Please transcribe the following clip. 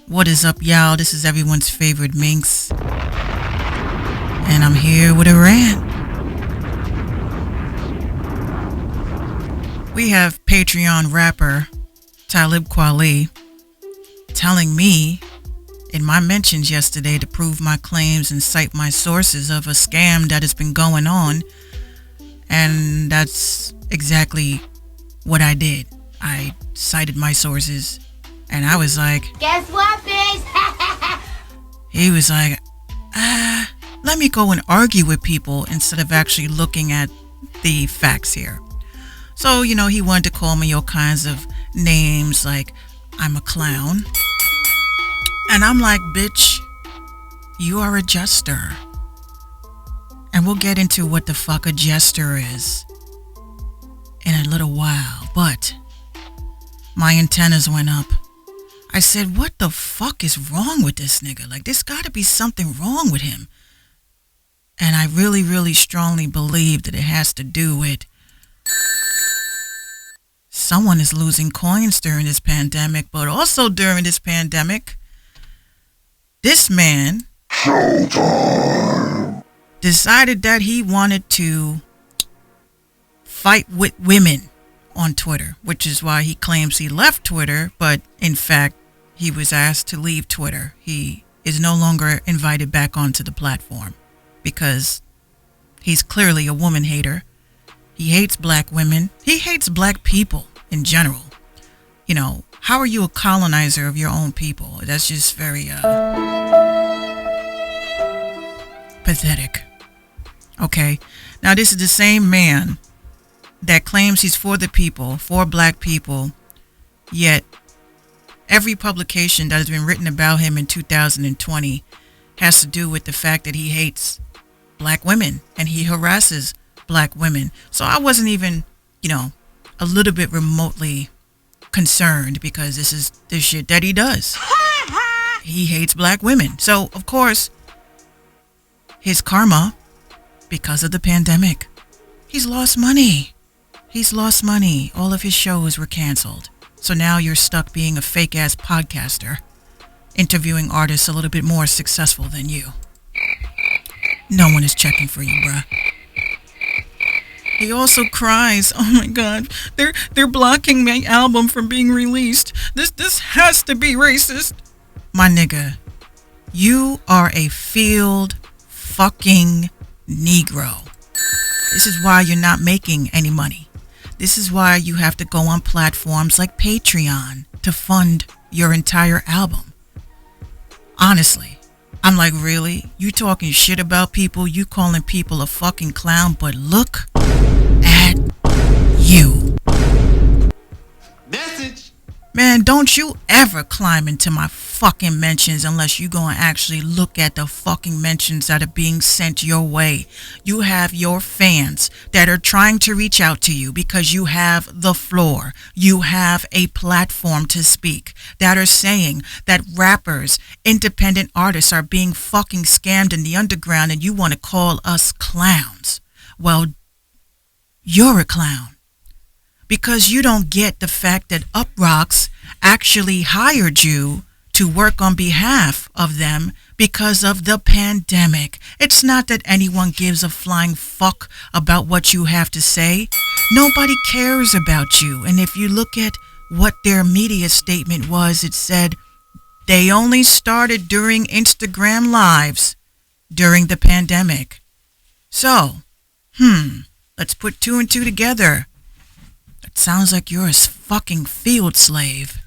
What is up, y'all? This is everyone's favorite Minx, and I'm here with a rant. We have Patreon rapper Talib Kweli telling me in my mentions yesterday to prove my claims and cite my sources of a scam that has been going on, and that's exactly what I did. I cited my sources, and I was like, guess what, bitch? he was like, let me go and argue with people instead of actually looking at the facts here. So, he wanted to call me all kinds of names like I'm a clown. And I'm like, bitch, you are a jester. And we'll get into what the fuck a jester is in a little while. But my antennas went up. I said, what the fuck is wrong with this nigga? Like, there's got to be something wrong with him. And I really, really strongly believe that it has to do with someone is losing coins during this pandemic, but also during this pandemic, this man decided that he wanted to fight with women on Twitter, which is why he claims he left Twitter, but in fact, he was asked to leave Twitter. He is no longer invited back onto the platform because he's clearly a woman hater. He hates black women. He hates black people in general. How are you a colonizer of your own people? That's just very pathetic. Okay. Now, this is the same man that claims he's for the people, for black people, yet every publication that has been written about him in 2020 has to do with the fact that he hates black women and he harasses black women. So I wasn't even, a little bit remotely concerned because this is the shit that he does. He hates black women. So, of course, his karma, because of the pandemic, he's lost money. He's lost money. All of his shows were canceled. So now you're stuck being a fake-ass podcaster, interviewing artists a little bit more successful than you. No one is checking for you, bruh. He also cries, oh my God, they're blocking my album from being released. This has to be racist. My nigga, you are a field fucking Negro. This is why you're not making any money. This is why you have to go on platforms like Patreon to fund your entire album. Honestly, I'm like, really? You talking shit about people? You calling people a fucking clown? But look at you. Message. Man, don't you ever climb into my fucking mentions unless you gonna actually look at the fucking mentions that are being sent your way. You have your fans that are trying to reach out to you because you have the floor. You have a platform to speak, that are saying that rappers, independent artists are being fucking scammed in the underground, and you want to call us clowns. Well, you're a clown. Because you don't get the fact that Uprocks actually hired you to work on behalf of them because of the pandemic. It's not that anyone gives a flying fuck about what you have to say. Nobody cares about you. And if you look at what their media statement was, it said they only started during Instagram lives during the pandemic. So, let's put two and two together. It sounds like you're a fucking field slave.